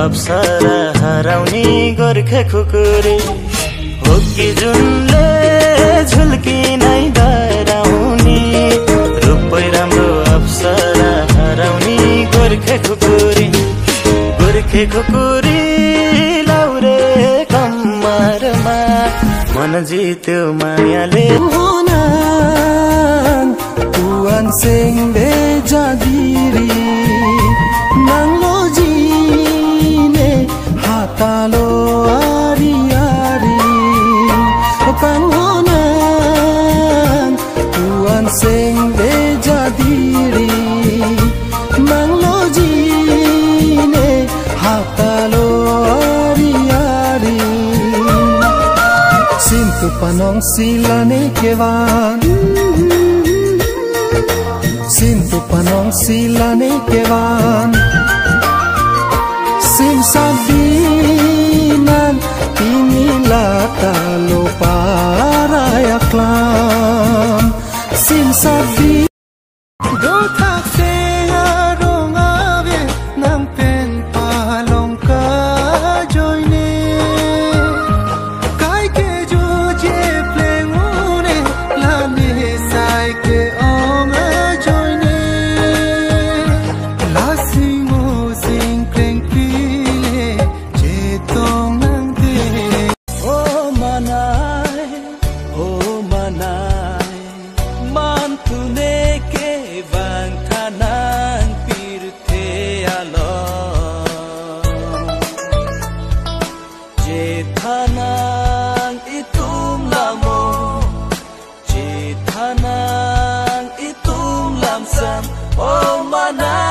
अप्सरा हराउने गोर्खा खुकुरी हो कि जुनले झुल्की नै डराउने रूपै राम्रो अप्सरा हराउने गोर्खा खुकुरी लाउरे कम्मरमा मन जित्यो मायाले Tuan sing de jadiri nanglo jine hatalo ari ari pangonan Tuan sing de jadiri nanglo jine hatalo ari ari Sintu panong silane kewan Sintu panong silane kewan Sin sabinan inilah talo para yaklam Sin sabinan Dotak searong ave Nang pen palong ka joyne Kai ke jo je plengune Lane sai ke Oh mana